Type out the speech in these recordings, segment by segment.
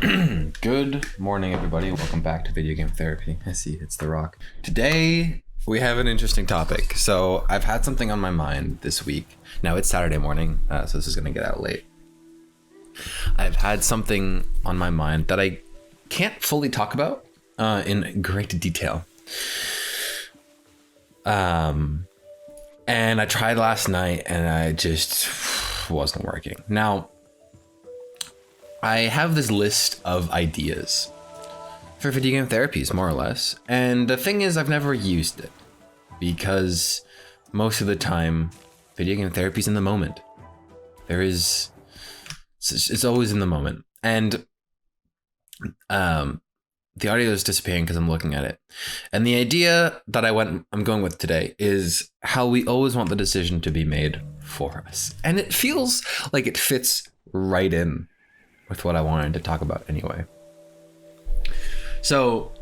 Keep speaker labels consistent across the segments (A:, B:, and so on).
A: Good morning, everybody. Welcome back to Video Game Therapy. I see it's The Rock. Today, we have an interesting topic. So, I've had something on my mind this week. Now, it's Saturday morning, so this is going to get out late. I've had something on my mind that I can't fully talk about in great detail. And I tried last night, and I just wasn't working. Now, I have this list of ideas for video game therapies, more or less. And the thing is, I've never used it because most of the time, video game therapy is in the moment. It's always in the moment. And the audio is disappearing because I'm looking at it. And the idea that I'm going with today is how we always want the decision to be made for us. And it feels like it fits right in with what I wanted to talk about anyway. So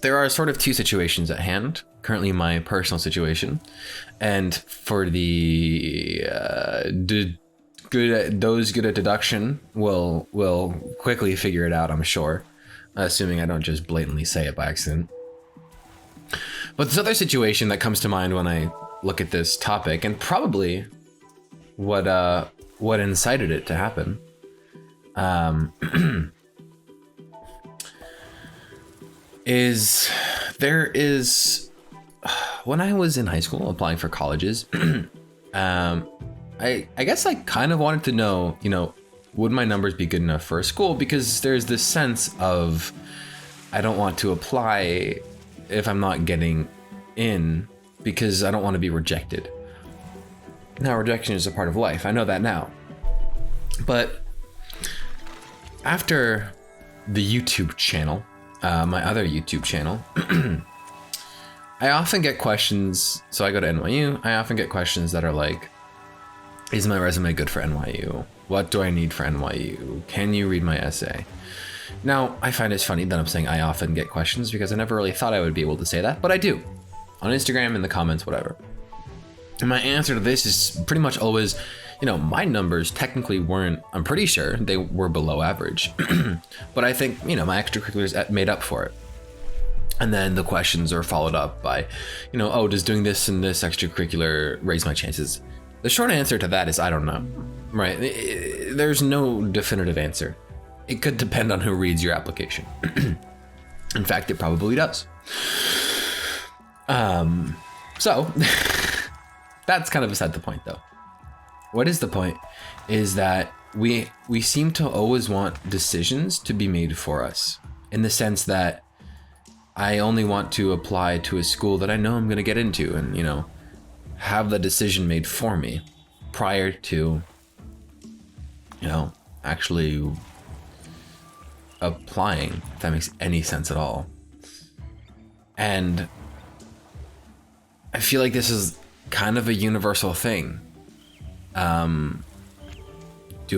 A: there are sort of two situations at hand. Currently my personal situation, and for the those good at deduction will quickly figure it out, I'm sure, assuming I don't just blatantly say it by accident. But this other situation that comes to mind when I look at this topic, and probably what incited it to happen, when I was in high school applying for colleges, I guess I kind of wanted to know, would my numbers be good enough for a school? Because there's this sense of, I don't want to apply if I'm not getting in because I don't want to be rejected. Now, rejection is a part of life. I know that now. But after the YouTube channel, my other YouTube channel, I often get questions. So I go to NYU. I often get questions that are like, is my resume good for NYU? What do I need for NYU? Can you read my essay? Now, I find it's funny that I'm saying I often get questions because I never really thought I would be able to say that, but I do. On Instagram, in the comments, whatever. And my answer to this is pretty much always, my numbers technically weren't, I'm pretty sure they were below average. But I think, my extracurriculars made up for it. And then the questions are followed up by, does doing this and this extracurricular raise my chances? The short answer to that is I don't know, right? There's no definitive answer. It could depend on who reads your application. In fact, it probably does. So that's kind of beside the point though. What is the point is that we seem to always want decisions to be made for us, in the sense that I only want to apply to a school that I know I'm going to get into and, have the decision made for me prior to, actually applying, if that makes any sense at all. And I feel like this is kind of a universal thing. Do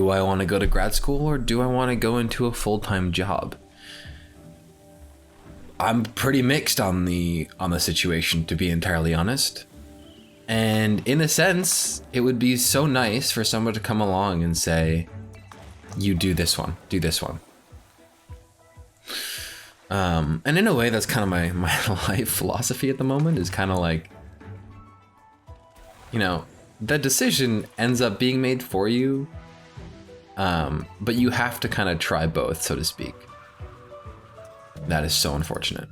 A: I want to go to grad school or do I want to go into a full-time job? I'm pretty mixed on the situation, to be entirely honest. And in a sense, it would be so nice for someone to come along and say, you do this one. And in a way, that's kind of my life philosophy at the moment, is kind of like, the decision ends up being made for you, but you have to kind of try both, so to speak. That is so unfortunate.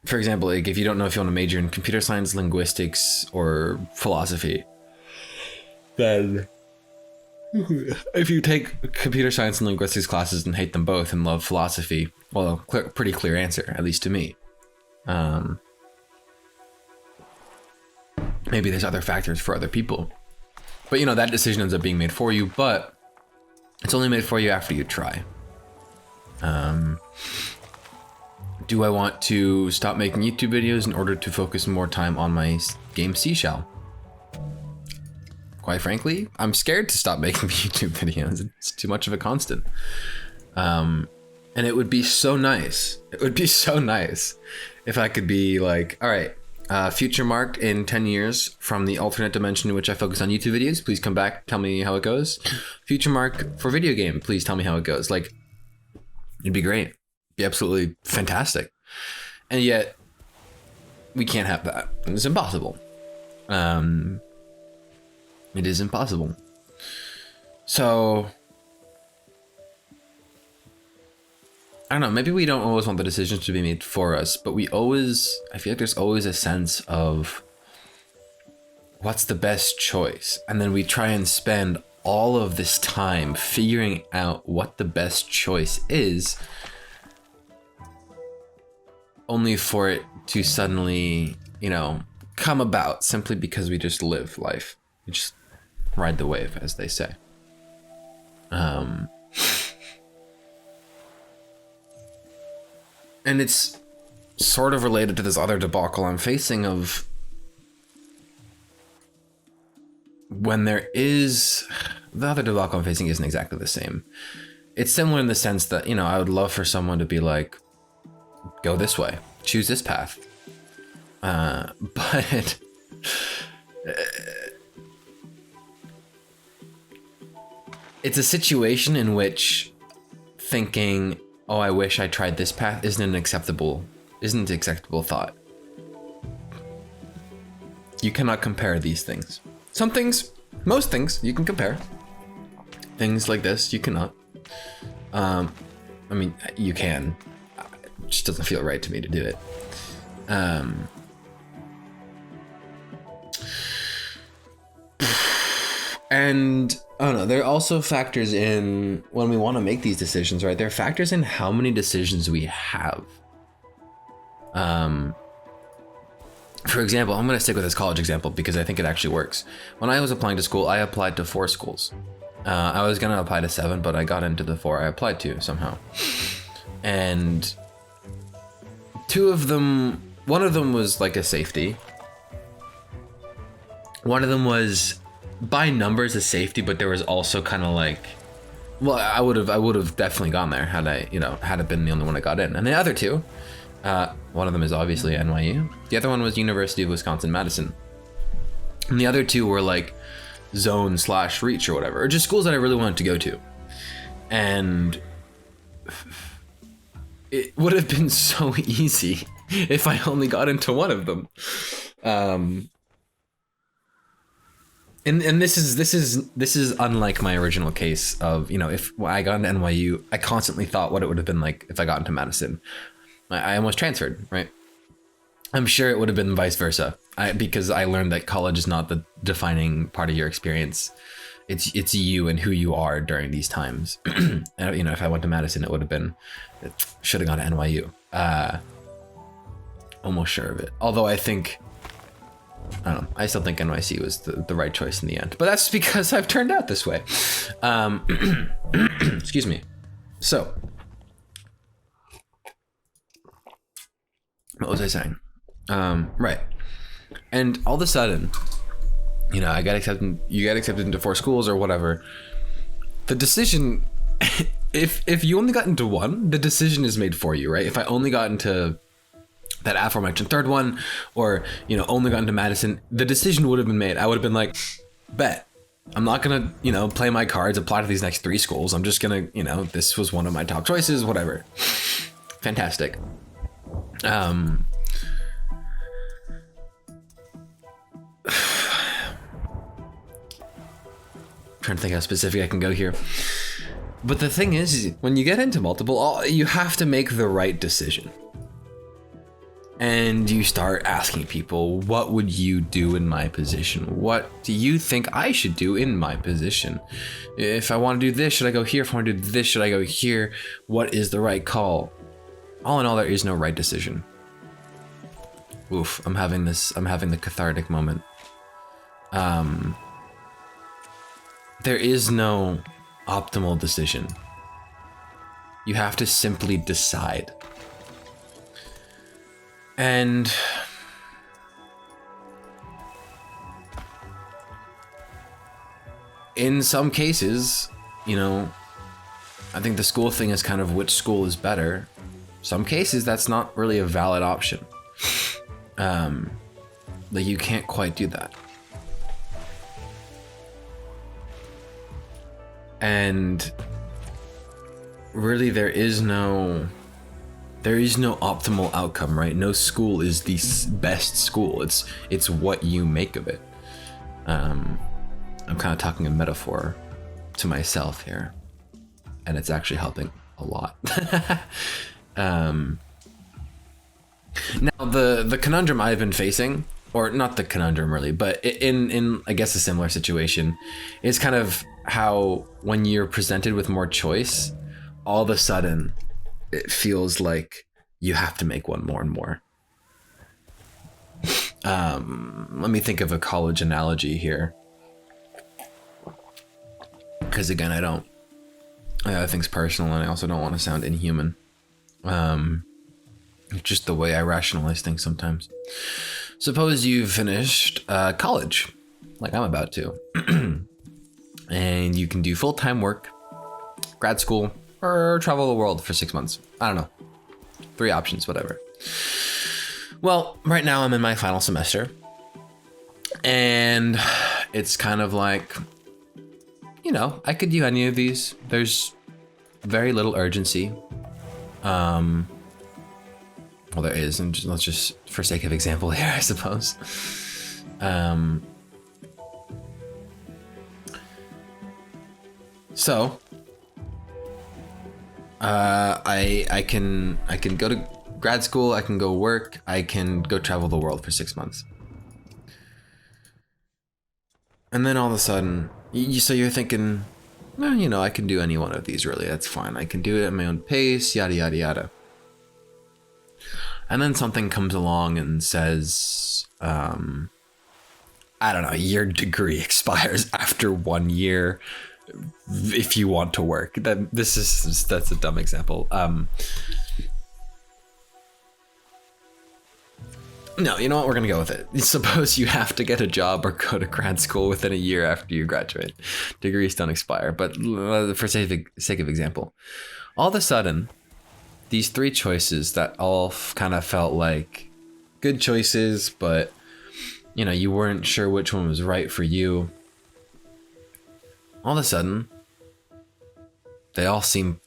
A: For example, like if you don't know if you want to major in computer science, linguistics, or philosophy, then if you take computer science and linguistics classes and hate them both and love philosophy, well, pretty clear answer, at least to me. Maybe there's other factors for other people, but that decision ends up being made for you, but it's only made for you after you try. Do I want to stop making YouTube videos in order to focus more time on my game Seashell? Quite frankly, I'm scared to stop making YouTube videos. It's too much of a constant. And it would be so nice. It would be so nice if I could be like, all right, Future marked in 10 years from the alternate dimension in which I focus on YouTube videos. Please come back, tell me how it goes. Future mark for video game. Please tell me how it goes. Like, it'd be great. It'd be absolutely fantastic. And yet, we can't have that. It's impossible. It is impossible. So, I don't know, maybe we don't always want the decisions to be made for us, but I feel like there's always a sense of what's the best choice? And then we try and spend all of this time figuring out what the best choice is, only for it to suddenly, come about simply because we just live life. We just ride the wave, as they say. And it's sort of related to this other debacle I'm facing of when there is... The other debacle I'm facing isn't exactly the same. It's similar in the sense that, I would love for someone to be like, go this way, choose this path. But... it's a situation in which thinking, oh, I wish I tried this path isn't an acceptable thought. You cannot compare these things. Some things, most things, you can compare. Things like this, you cannot. I mean, you can. It just doesn't feel right to me to do it. And I don't know, there are also factors in when we want to make these decisions, right? There are factors in how many decisions we have. For example, I'm going to stick with this college example because I think it actually works. When I was applying to school, I applied to 4 schools. I was going to apply to 7, but I got into the 4 I applied to somehow. And 2 of them, one of them was like a safety. One of them was by numbers a safety, but there was also kind of like, well, I would have definitely gone there had I, had it been the only one I got in. And the other 2, one of them is obviously NYU. The other one was University of Wisconsin-Madison. And the other 2 were like zone/reach or whatever, or just schools that I really wanted to go to. And it would have been so easy if I only got into one of them. And this is unlike my original case of, if I got into NYU, I constantly thought what it would have been like if I got into Madison. I almost transferred, right? I'm sure it would have been vice versa, because I learned that college is not the defining part of your experience. It's you and who you are during these times. And, if I went to Madison, it should have gone to NYU. Almost sure of it. Although I don't know, I still think NYC was the right choice in the end. But that's because I've turned out this way. Excuse me. So, what was I saying? Right. And all of a sudden, you get accepted into 4 schools or whatever. The decision, if you only got into one, the decision is made for you, right? If I only got into that aforementioned 3rd one, or, only got into Madison, the decision would have been made. I would have been like, bet. I'm not gonna, play my cards, apply to these next 3 schools. I'm just gonna, this was one of my top choices, whatever. Fantastic. Trying to think how specific I can go here. But the thing is, when you get into multiple, you have to make the right decision. And you start asking people, what would you do in my position? What do you think I should do in my position? If I want to do this, should I go here? If I want to do this, should I go here? What is the right call? All in all, there is no right decision. Oof, I'm having the cathartic moment. There is no optimal decision. You have to simply decide. And in some cases, I think the school thing is kind of which school is better. Some cases that's not really a valid option. Like, you can't quite do that. And really, there is no optimal outcome, right? No school is the best school. It's what you make of it. I'm kind of talking in metaphor to myself here, and it's actually helping a lot. Now, the conundrum I've been facing, or not the conundrum really, but in I guess a similar situation, is kind of how when you're presented with more choice, all of a sudden it feels like you have to make one more and more. Let me think of a college analogy here, because again, I think's personal, and I also don't want to sound inhuman. Just the way I rationalize things sometimes. Suppose you've finished college, like I'm about to, and you can do full-time work, grad school, or travel the world for 6 months. I don't know. 3 options, whatever. Well, right now I'm in my final semester, and it's kind of like, you know, I could do any of these. There's very little urgency. Well, there is, and let's just, for sake of example here, I suppose. So, I can go to grad school, I can go work, I can go travel the world for 6 months. And then all of a sudden, so you're thinking, well, you know, I can do any one of these really, that's fine. I can do it at my own pace, yada, yada, yada. And then something comes along and says, I don't know, your degree expires after 1 year if you want to work. That's a dumb example. No, you know what? We're gonna go with it. Suppose you have to get a job or go to grad school within a year after you graduate. Degrees don't expire, but for sake of example, all of a sudden, these 3 choices that all kind of felt like good choices, but you know, you weren't sure which one was right for you. All of a sudden, they all seem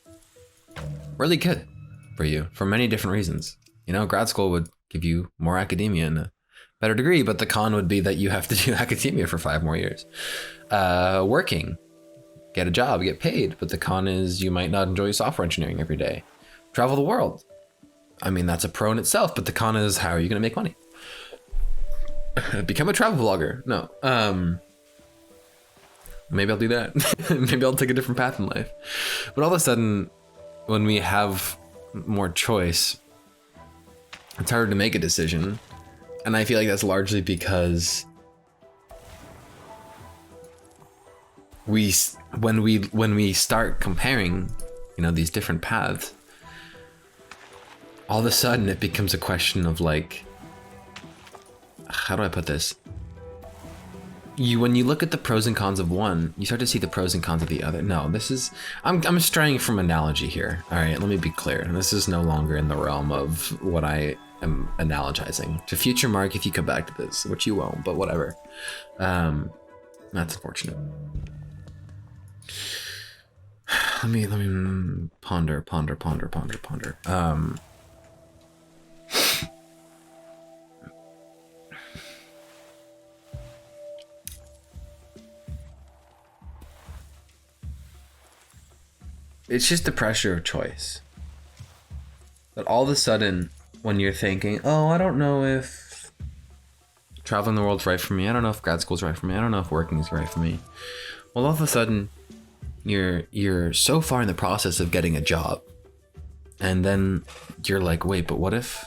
A: really good for you for many different reasons. You know, grad school would give you more academia and a better degree, but the con would be that you have to do academia for 5 more years. Working, get a job, get paid, but the con is you might not enjoy software engineering every day. Travel the world. I mean, that's a pro in itself, but the con is, how are you going to make money? Become a travel vlogger. No. Maybe I'll do that. Maybe I'll take a different path in life. But all of a sudden, when we have more choice, it's harder to make a decision. And I feel like that's largely because when we start comparing, you know, these different paths, all of a sudden it becomes a question of like, how do I put this? When you look at the pros and cons of one, you start to see the pros and cons of the other. No, I'm straying from analogy here. All right, let me be clear. This is no longer in the realm of what I am analogizing. To future Mark, if you come back to this, which you won't, but whatever. That's unfortunate. Let me ponder. It's just the pressure of choice. But all of a sudden, when you're thinking, oh, I don't know if traveling the world's right for me. I don't know if grad school's right for me. I don't know if working is right for me. Well, all of a sudden, you're so far in the process of getting a job. And then you're like, wait, but what if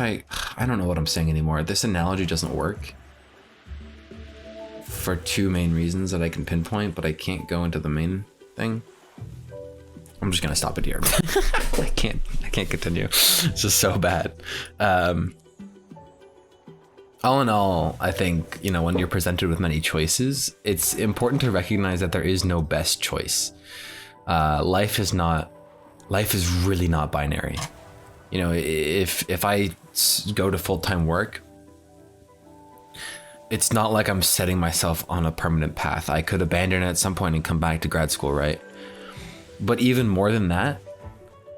A: I don't know what I'm saying anymore. This analogy doesn't work for 2 main reasons that I can pinpoint, but I can't go into the main thing. I'm just gonna stop it here. I can't continue. It's just so bad. All in all, I think, you know, when you're presented with many choices, it's important to recognize that there is no best choice. Life is really not binary. You know, if I go to full-time work, it's not like I'm setting myself on a permanent path. I could abandon it at some point and come back to grad school, right? But even more than that,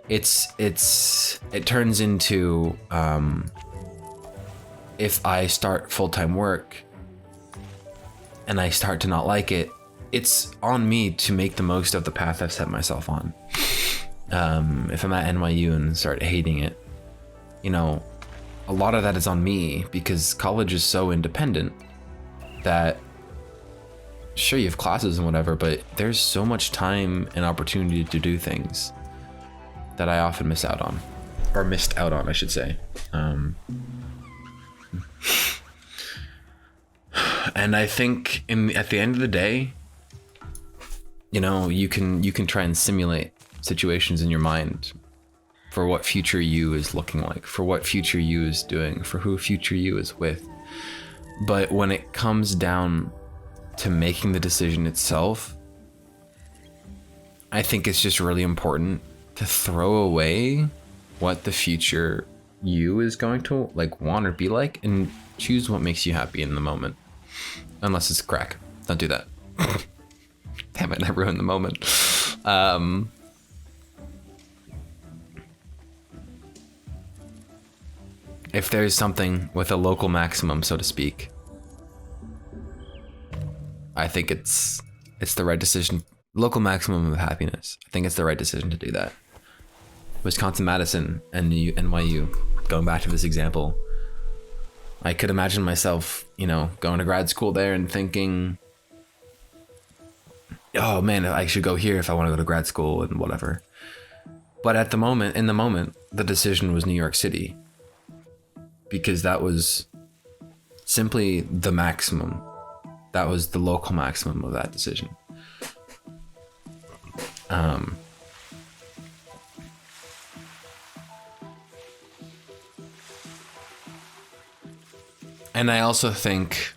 A: it turns into, if I start full-time work and I start to not like it, it's on me to make the most of the path I've set myself on. If I'm at NYU and start hating it, you know, a lot of that is on me, because college is so independent that, sure, you have classes and whatever, but there's so much time and opportunity to do things that I often miss out on, or missed out on, I should say. And I think at the end of the day, you know, you can try and simulate situations in your mind for what future you is looking like, for what future you is doing, for who future you is with. But when it comes down to making the decision itself, I think it's just really important to throw away what the future you is going to like want or be like, and choose what makes you happy in the moment. Unless it's crack. Don't do that. Damn it, I ruined the moment. If there's something with a local maximum, so to speak, I think it's the right decision. Local maximum of happiness. I think it's the right decision to do that. Wisconsin-Madison and NYU, going back to this example, I could imagine myself, you know, going to grad school there and thinking, oh man, I should go here if I want to go to grad school and whatever. But in the moment, the decision was New York City, because that was simply the maximum. That was the local maximum of that decision. And I also think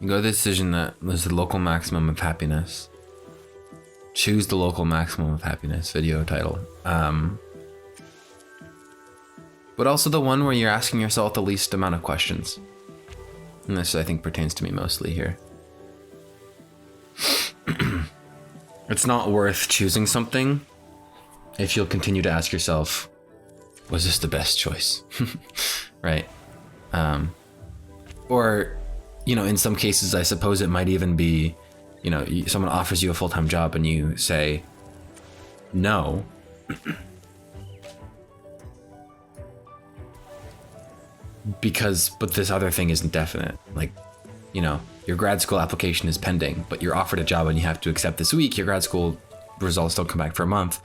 A: you go to the decision that was the local maximum of happiness. Choose the local maximum of happiness, video title. But also the one where you're asking yourself the least amount of questions. And this, I think, pertains to me mostly here. It's not worth choosing something if you'll continue to ask yourself, was this the best choice? Right? Or, you know, in some cases, I suppose it might even be, you know, someone offers you a full-time job and you say no. But this other thing isn't definite. Like, you know, your grad school application is pending, but you're offered a job and you have to accept this week. Your grad school results don't come back for a month.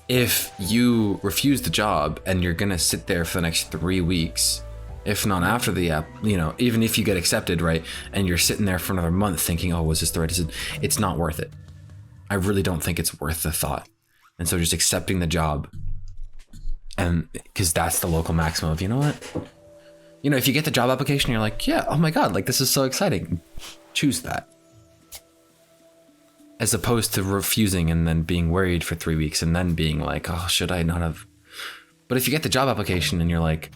A: If you refuse the job and you're gonna sit there for the next 3 weeks, if not after the app, you know, even if you get accepted, right, and you're sitting there for another month thinking, oh, was this the right decision? It's not worth it. I really don't think it's worth the thought. And so just accepting the job, and because that's the local maximum of, you know what? You know, if you get the job application, you're like, yeah, oh my God, like this is so exciting. Choose that. As opposed to refusing and then being worried for 3 weeks and then being like, oh, should I not have? But if you get the job application and you're like,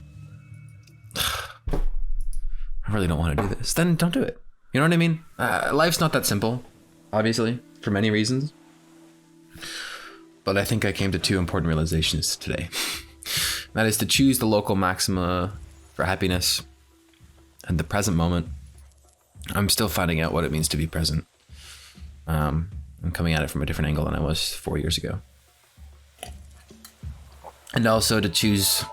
A: I really don't want to do this, then don't do it. You know what I mean? Life's not that simple, obviously, for many reasons. But I think I came to 2 important realizations today. That is to choose the local maxima for happiness and the present moment. I'm still finding out what it means to be present. I'm coming at it from a different angle than I was 4 years ago. And also to choose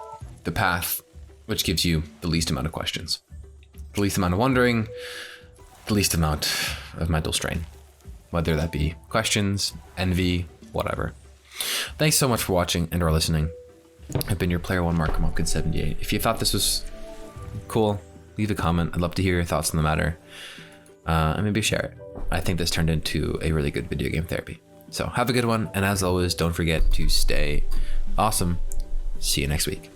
A: the path which gives you the least amount of questions, the least amount of wondering, the least amount of mental strain, whether that be questions, envy, whatever. Thanks so much for watching and or listening. I've been your player 1 Mark, mobkinz 78. If you thought this was cool, leave a comment. I'd love to hear your thoughts on the matter. And maybe share it. I think this turned into a really good video game therapy. So have a good one. And as always, don't forget to stay awesome. See you next week.